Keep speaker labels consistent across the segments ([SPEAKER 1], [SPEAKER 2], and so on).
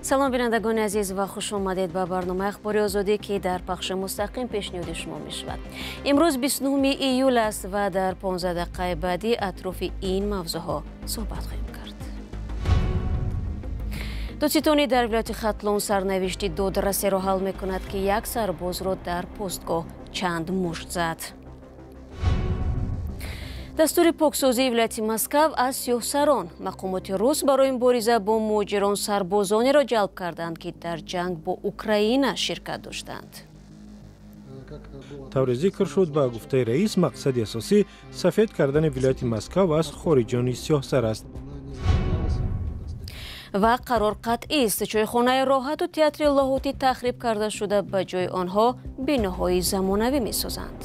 [SPEAKER 1] سلام بینندگان عزیز و خوش آمدید به برنامه اخباری آزادی که در پخش مستقیم پیشنهاد شما می شود. امروز 29 ایول است و در 15 دقیقه بعدی اطراف این موضوعها صحبت خواهیم کرد. دادستانی در ولایت ختلون سرنوشت دادرسی را حل می کند که یک سرباز را در پستگاه چند مشت زد. دستور پاکسازی ولایت مسکو از سیاهسران، مقامات روس برای مبارزه با مهاجران سربازانی را جلب کردند که در جنگ با اوکراین شرکت داشتند.
[SPEAKER 2] طور ذکر شد با گفته رئیس مقصد اساسی سفید کردن ولایت مسکو از خارجیان سیاهسر است.
[SPEAKER 1] و قرار قطعی است چایخانه راحت و تئاتر لاهوتی تخریب کرده شده، به جای آنها بناهای زمانوی می سازند.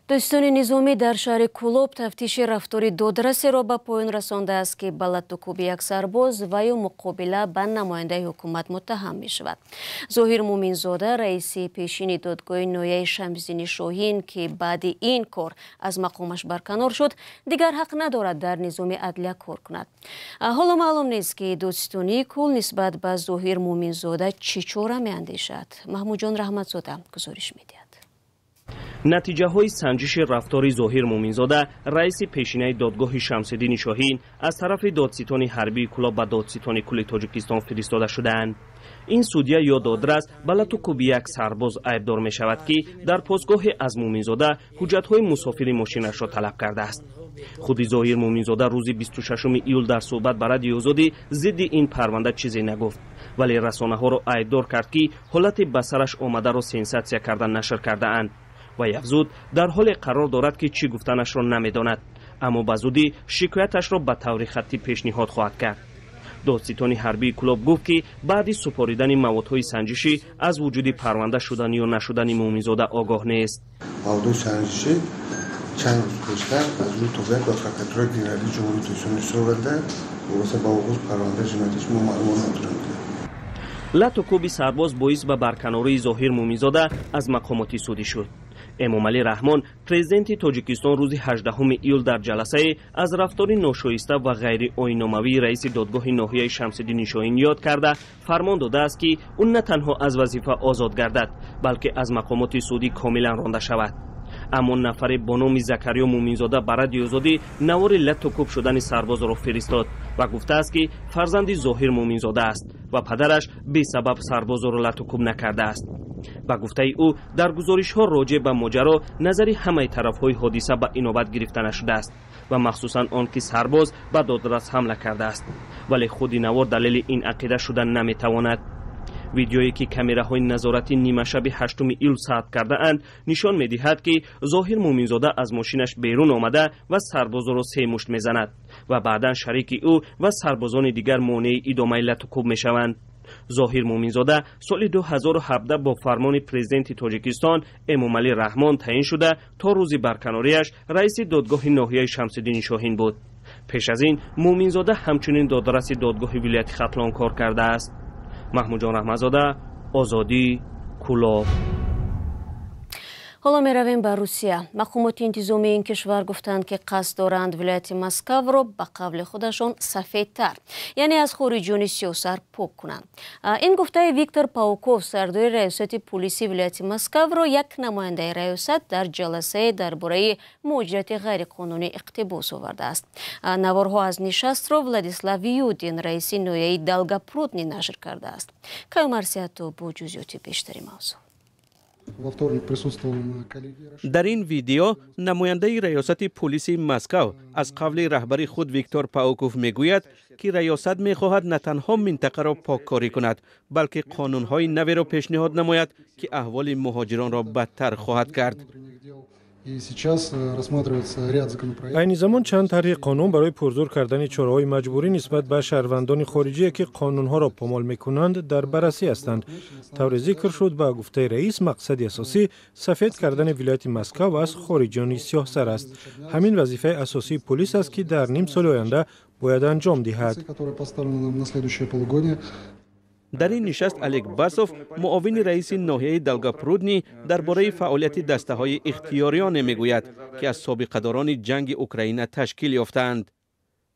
[SPEAKER 1] دادستان نظامی در شهر کولوب تفتیش رفتار دادرسی را به پایان رسانده است که به لطوکوب یک سرباز و یا مقابله به نماینده حکومت متهم می شود. ظاهر مومنزاده رئیس پیشین دادگاه ناحیه شمس‌دین شاهین که بعد این کار از مقامش برکنار شد، دیگر حق ندارد در نظام عدلیه کار کند. حالا معلوم نیست که دادستانی کل نسبت به ظاهر مومنزاده چه چاره می اندیشد. محمود جان رحمتزاده گزارش می دهد.
[SPEAKER 3] نتیجه های سنجش رفتار ظاهر مومنزاده رئیس پیشینه دادگاه شمس‌دین شاهین از طرف دادستان حربی کولوب به دادستان کل تاجیکستان فرستاده شدند. این سودیه یا دادرس به لطوکوب یک سرباز عیبدار می شود که در پاسگاه از مومنزاده حجت های مسافر ماشینش را طلب کرده است. خود ظاهر مومنزاده روز 26 ایول در صحبت به رادیو آزادی ضد این پرونده چیزی نگفت، ولی رسانه ها را عیبدار کرد که حالت به سرش آمده را سنساسیا کردن نشر کرده اند و یفزود در حال قرار دارد که چی گفتنش را نمیداند، اما به زودی شکایتش را به طور خطی پیشنهاد خواهد کرد. دادستان حربی کولوب گفت که بعد سپاریدن موادهای سنجشی از وجود پرونده شدن یا نشدن مومنزاده آگاه نیست.
[SPEAKER 4] مواد سنجشی چند روز پیشتر از روی توبیک و فکراتور گنرالی جمهوری اسلامی سوورده و واسه با آغاز پرونده جنایتش معلومات ندارند.
[SPEAKER 3] لطوکوب سرباز باعث به برکناری ظاهر مومنزاده از مقامات سودی شد. امامعلی رحمان پرزیدنت تاجیکستان روز 18 ایول در جلسه از رفتار ناشایسته و غیر آیین‌ناموی رئیس دادگاه ناحیه شمس‌دین شاهین یاد کرده فرمان داده است که اون نه تنها از وظیفه آزاد گردد بلکه از مقامات سودی کاملا رانده شود. اما نفر با نام زکریا مومنزاده به رادیو آزادی نوار لطوکوب شدن سرباز را فرستاد و گفته است که فرزند ظاهر مومنزاده است و پدرش بی سبب سرباز را لطوکوب نکرده است. با گفته او در گزارش ها راجع به ماجرا نظری همه طرف های حادثه به اینابت گرفته نشده است و مخصوصا آن که سرباز به دادرس حمله کرده است، ولی خود نوار دلیل این عقیده شدن نمیتواند. ویدیویی که کامراهای نظارتی نیمه شب 8 ایول ثبت کرده اند نشان می‌دهد که ظاهر مومنزاده از ماشینش بیرون آمده و سرباز را 3 مشت میزند و بعدا شریک او و سربازان دیگر مانع ادامه لطوکوب میشوند. ظاهر مومنزاده سال 2017 با فرمان پرزیدنت تاجیکستان امامعلی رحمان تعیین شده تا روز برکناریش رئیس دادگاه ناحیه شمس‌دین شاهین بود. پیش از این مومنزاده همچنین دادرس دادگاه ولایت ختلان کار کرده است. محمود جان رحمتزاده، آزادی، کولوب.
[SPEAKER 1] حالا می رویم به روسیه. مقامات انتظامی این کشور گفتند که قصد دارند ولایت مسکو را به قول خودشان سفیدتر، یعنی از خارجیان سیاهسر پاک کنند. این گفته ویکتور پاوکوف سردار ریاست پلیس ولایت مسکو را یک نماینده ریاست در جلسه درباره مهاجرت غیرقانونی اقتباس آورده است. نوارها از نشست را ولادیسلاو یودین رئیس ناحیه دالگاپرودنی نشر کرده است. کایمارسیاتو با جزئیات بیشتری موضوع.
[SPEAKER 5] در این ویدیو نماینده ریاست پلیس مسکو از قول رهبر خود ویکتور پاوکوف میگوید که ریاست میخواهد نه تنها منطقه را پاککاری کند بلکه قانونهای نوی را پیشنهاد نماید که احوال مهاجران را بدتر خواهد کرد.
[SPEAKER 2] این زمان چند طرح قانون برای پرزور کردن چاره‌های مجبوری نسبت به شهروندان خارجی که قانونها را پامال میکنند در بررسی هستند. طور ذکر شد با گفته رئیس مقصد اساسی سفید کردن ولایت مسکو از خارجیان سیاهسر است. همین وظیفه اساسی پلیس است که در نیم سال آینده باید انجام دهد.
[SPEAKER 5] در این نشست الک باسوف معاون رئیس ناحیه دالگاپرودنی درباره فعالیت دسته‌های اختیاریان میگوید که از سابقه‌داران جنگ اوکراین تشکیل یافتند.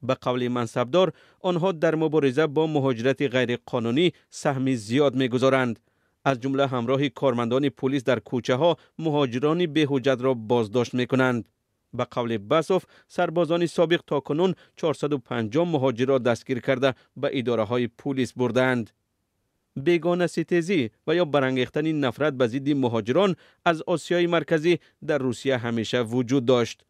[SPEAKER 5] به قول منصبدار آنها در مبارزه با مهاجرت غیر قانونی سهمی زیاد می‌گذارند. از جمله همراه کارمندان پلیس در کوچه ها مهاجران بی‌حجت را بازداشت می‌کنند. به قول بسوف سربازان سابق تاکنون 450 مهاجر را دستگیر کرده به اداره های پلیس بردند. بیگانه ستیزی و یا برانگیختن نفرت به ضد مهاجران از آسیای مرکزی در روسیه همیشه وجود داشت،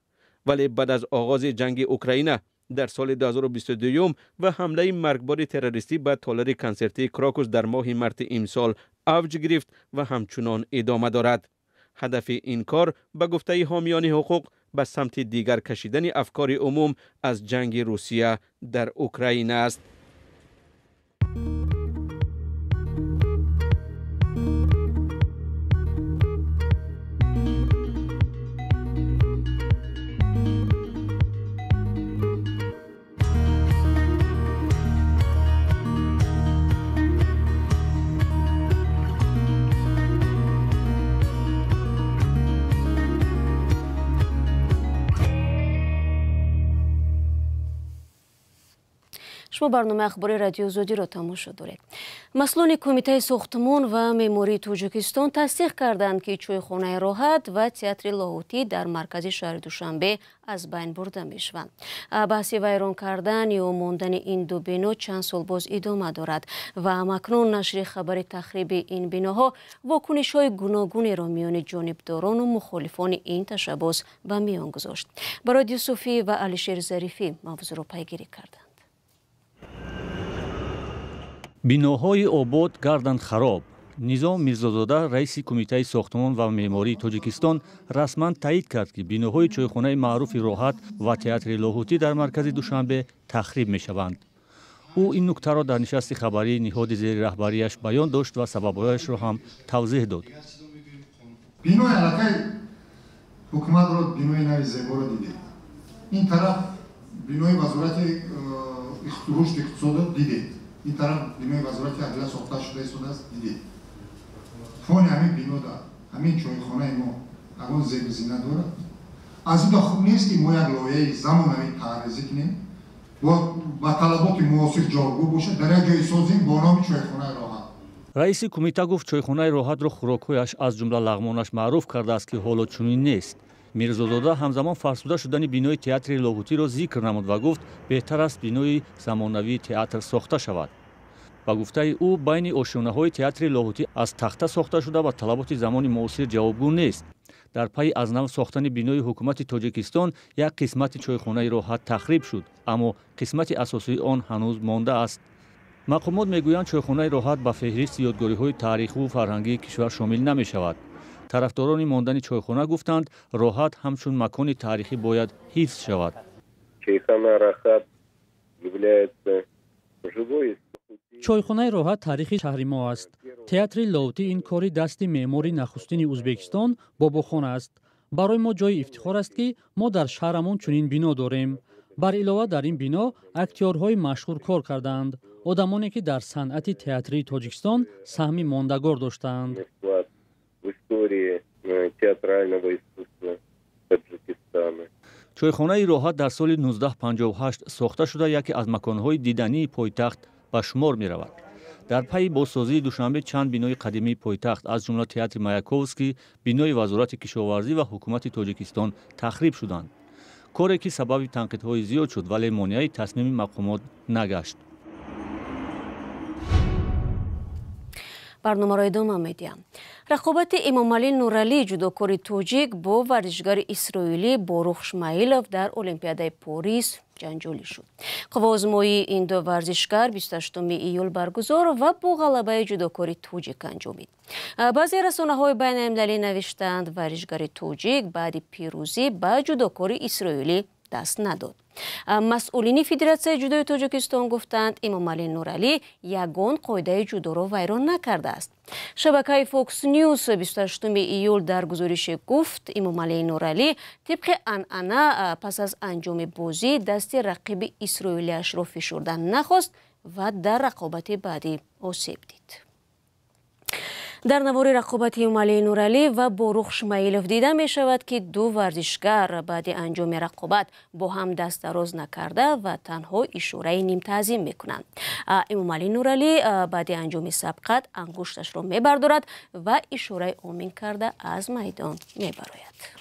[SPEAKER 5] ولی بعد از آغاز جنگ اوکراین در سال 2022 و حمله مرگبار تروریستی به تالار کنسرتی کراکوس در ماه مارس امسال اوج گرفت و همچنان ادامه دارد. هدف این کار به گفته حامیان حقوق به سمت دیگر کشیدن افکار عموم از جنگ روسیه در اوکراین است.
[SPEAKER 1] شما برنامه اخباری رادیو زودی را تماشا دارید. مسئولان کمیته ساختمان و معماری تاجیکستان تصدیق کردند که چویخانه راحت و تئاتر لاهوتی در مرکز شهر دوشنبه از بین برده میشوند. بحث ویران کردن یا ماندن این دو بنا چند سال باز ادامه دارد و همکنون نشر خبر تخریب این بناها واکنش‌های گوناگونی را میان جانبداران و مخالفان این تشبث به میان گذاشت. برای یوسفی و علیشیر ظریفی موضوع را پیگیری کردند.
[SPEAKER 6] بیناهای آباد گردند خراب. نظام میرزاداده رئیس کمیته ساختمان و معماری تاجیکستان رسما تایید کرد که بیناهای چویخانه معروف راحت و تئاتر لاهوتی در مرکز دوشنبه تخریب میشوند. او این نکته را در نشست خبری نهاد زیر رهبریش بیان داشت و سببهایش را هم توضیح داد.
[SPEAKER 7] بینای علاقه حکومت را بینای نوی زیبا را دیدید. این طرف بینای وزارت رشد اقتصاد دیدید. این طرف بینای وزارت عدلیه ساخته شده است دیدید. فون همین بینو دارد. همین چویخانه ما اگه زیب زینه دارد. از این خوب نیست که ما یک لایه زمانوی طراحی کنیم با طلبات معاصر جایگزین باشه در یک جای سازیم با نام چویخانه راحت.
[SPEAKER 6] رئیس کمیته گفت چویخانه راحت را خوراک‌هایش از جمله لغمانش معروف کرده است که حالا چنین نیست. میرزاداده همزمان فرسوده شدن بینای تئاتر لاهوتی را ذکر نمود و گفت بهتر است بینای زمانوی تئاتر ساخته شود. با گفته او بین آشیانه‌های تئاتر لاهوتی از تخته ساخته شده و طلبات زمان معاصر جوابگو نیست. در پی از نو ساختن بینای حکومت تاجیکستان یک قسمت چویخانه راحت تخریب شد، اما قسمت اساسی آن هنوز مانده است. مقامات میگویند چویخانه راحت به فهرست یادگاری‌های تاریخی و فرهنگی کشور شامل نمی‌شود. طرفداران ماندن چویخانه گفتند راحت همچون مکان تاریخی باید حفظ شود.
[SPEAKER 8] چویخانه راحت تاریخی شهر ما است. تئاتر لاهوتی این کاری دست معماری نخستین ازبکستان باباخان است. برای ما جای افتخار است که ما در شهرمان چنین بنا داریم. بر علاوه در این بنا اکتورهای مشهور کار کردند. آدمانی که در صنعت تئاتری تاجیکستان سهمی ماندگار داشتند.
[SPEAKER 6] چویخانه راحت در سال 1958 ساخته شده یکی از مکانهای دیدنی پایتخت به شمار می رود. در پی بازسازی دوشنبه چند بینای قدیمی پایتخت از جمله تئاتر مایاکوفسکی، بینای وزارت کشاورزی و حکومت تاجیکستان تخریب شدند. کاری که سبب تنقیدهای زیاد شد ولی مانع تصمیم مقامات نگشت.
[SPEAKER 1] برنامه را ادامه میدیم. رقابت امامعلی نورعلی جودوکار تاجیک با ورزشکار اسرائیلی باروخ شمایلوف در المپیاد پاریس جنجالی شد. قوازمایی این دو ورزشکار 28 ایول برگزار و با غلبه جودوکار تاجیک انجامید. بعضی رسانه‌های بین المللی نوشتند ورزشکار تاجیک بعد پیروزی به جودوکار اسرائیلی دست نداد. مسئولین فدراسیون جودوی تاجیکستان گفتند امامعلی نورعلی یگان قاعده جودو را ویران نکرده است. شبکه فوکس نیوز 28 ایول در گزارش گفت امامعلی نورعلی طبق عنعنه پس از انجام بازی دست رقیب اسرائیلی‌اش را فشردن نخواست و در رقابت بعدی آسیب دید. در نوار رقابت ایومعلی نورعلی و بروخ شمایلوف دیده می شود که دو ورزشگر بعد انجام رقابت با هم دست دراز نکرده و تنها اشاره نیم تعظیم می کنند. ایومعلی نورعلی بعد انجام سبقت انگشتش را می بردارد و اشاره آمین کرده از میدان می براید.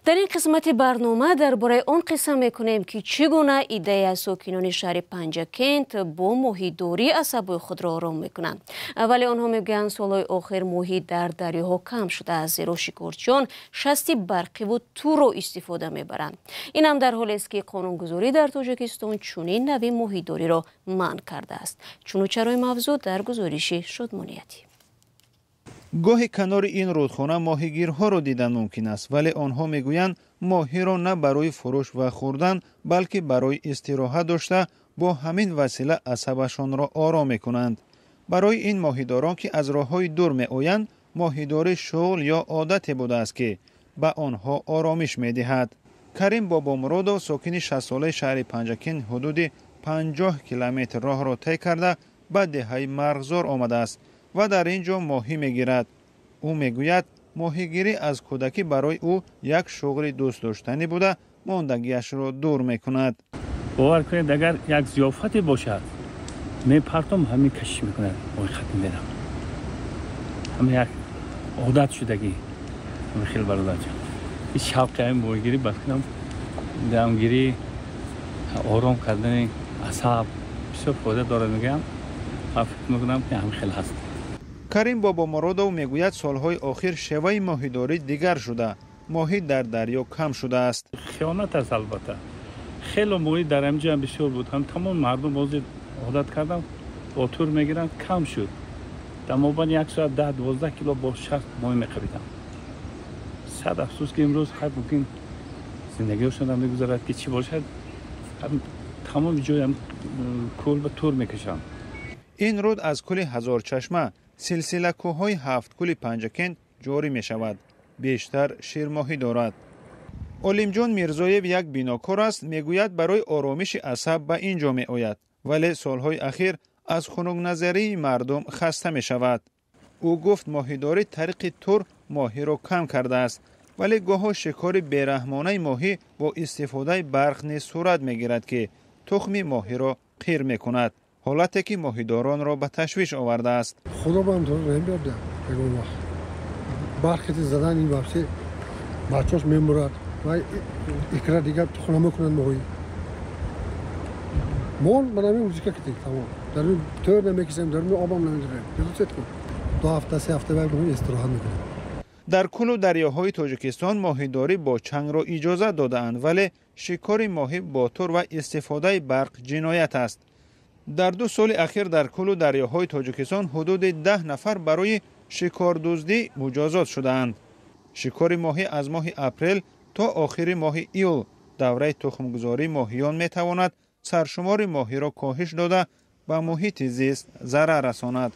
[SPEAKER 1] در این قسمت برنامه درباره آن قصه میکنیم که چگونه ایده ساکنان شهر پنجکент با ماهیداری عصبای خود را آرام میکنند. ولی آنها میگویند سالهای آخر ماهی در دریاها کم شده است، زیرا شکارچیان شستی برقی و تور را استفاده میبرند. این هم در حالی است که قانونگذاری در تاجیکستان چنین نوع ماهیداری را منع کرده است. چون و چرای موضوع در گزارش شادمانیتی.
[SPEAKER 9] گاهی کنار این رودخانه ماهیگیرها را دیدن ممکن است، ولی آنها میگویند ماهی را نه برای فروش و خوردن بلکه برای استراحت داشته با همین وسیله عصبشان را آرام میکنند. برای این ماهیداران که از راههای دور میآیند ماهیداری شغل یا عادت بوده است که به آنها آرامش میدهد. کریم بابامرودو ساکن 60 ساله شهر پنجکент حدود 50 کیلومتر راه را طی کرده به دهه مرغزار آمده است و در اینجا ماهی میگیرد. او میگوید ماهیگیری از کودکی برای او یک شغل دوست داشتنی بوده، ماندگیش را دور میکند.
[SPEAKER 10] باور کنید اگر یک ضیافتی باشد میپرتم همین کشش میکنم، ماهی ختم میرم. همین یک عادت شدگی. همین خیلی برادر جان. این شوق این ماهیگیری بکنم، دمگیری، آرام کردن اعصاب بسیار فایده داره میگم. فکر میکنم که همین خیلی هست.
[SPEAKER 9] کریم بابامرودو میگوید سالهای آخر شیوه ماهیداری دیگر شده. ماهی در دریا کم شده است.
[SPEAKER 10] خیانت است البته. خیلی ماهی در اینجا بسیار بود. هم تمام مردم بازی عادت کردن با تور میگیرن، کم شد. در مابین 1 ساعت 10-12 کیلو با 60 ماهی میخریدم. صد افسوس که امروز خیلی ممکن زندگیشون هم میگذارد که چی باشد. تمام جای هم کل به تور میکشن.
[SPEAKER 9] این رود از کل هزار چشمه سلسله کوههای 7 کل پنجکент جاری می شود. بیشتر شیرماهی دارد. علیمجان میرزایف یک بیناکار است، میگوید برای آرامش عصب به اینجا می آید، ولی سالهای اخیر از خنک نظری مردم خسته می شود. او گفت ماهیداری طریق تور ماهی را کم کرده است، ولی گاهی شکار بیرحمانه ماهی با استفاده برق نیز صورت می گیرد که تخم ماهی را قیر می کند. حالتی که ماهیداران را به تشویش آورده است.
[SPEAKER 11] خدا با هم داره رحم بیارده. اون وقت برخی زدن این وقتی بچه‌اش میمورد و اکرا دیگر خونه میکنن ماهی. مون من همین وزیکا کردیم تمام. در اون تور نمیکشیم، در اون آبام نمیداریم. درست کن. 2 هفته 3 هفته بعد اون استراحت میکنیم.
[SPEAKER 9] در کل دریاهای تاجیکستان ماهیداری با چنگ را اجازه داده‌اند، ولی شکار ماهی با تور و استفاده برق جنایت است. در 2 سال اخیر در کل دریاهای تاجیکستان حدود 10 نفر برای شکار دزدی مجازات شدند. شکار ماهی از ماه اپریل تا آخر ماه ایول دوره تخمگذاری ماهیان میتواند سرشمار ماهی را کاهش داده به محیط زیست ضرر رساند.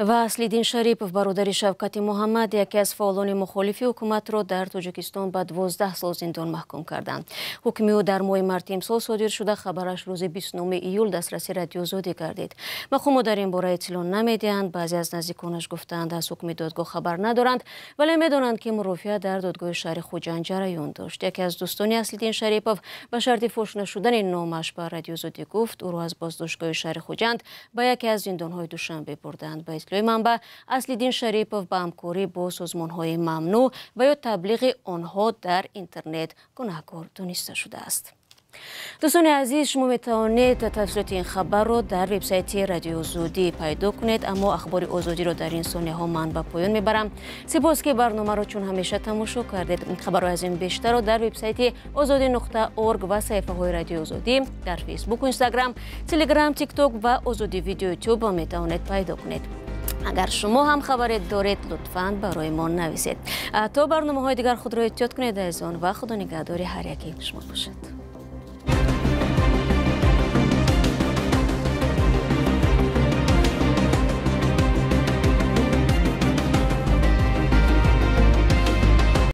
[SPEAKER 1] و اسلیدین شریپов برادر شوکت محمد یکی از فعالان مخالف حکومت را در تاجیکستان به 12 سال زندان محکوم کردند. حکم او در ماه مارس امسال صادر شده. خبرش روز 29 ایول دسترسی رادیو آزادی گردید. مقامات در این باره اطلاع نمیدهند. بعضی از نزدیکانش گفتند از حکم دادگاه خبر ندارند، ولی میدانند که مرافعه در دادگاه شهر خوجند جریان داشت. یکی از دوستان اسلیدین شریپov به شرط فحش نشدن نامش به رادیو آزادی گفت او را از بازداشتگاه شهر خوجند به یکی از زندان‌های دوشنبه بردند. به منبع اسلیدین شریپov با همکاری با سازمان‌های ممنوع و یا تبلیغ آنها در اینترنت گناهکار دانسته شده است. دوستان عزیز، شما میتوانید تفسیرات این خبر را در وبسایت رادیو آزادی پیدا کنید، اما اخبار آزادی را در این ثانیه ها من به پایان میبرم. سپاس که برنامه را چون همیشه تماشا کردید. خبر از این بیشتر را در وبسایت azadi.org و صفحه های رادیو آزادی در فیسبوک و اینستاگرام، تلگرام، تیک تاک و آزادی ویدیو یوتیوب میتوانید پیدا کنید. اگر شما هم خبر دارید لطفاً برای ما نویسید. تا برنامه‌های دیگر خود را احتیاط کنید. از آن و خدا نگهدار هر یکی شما باشد.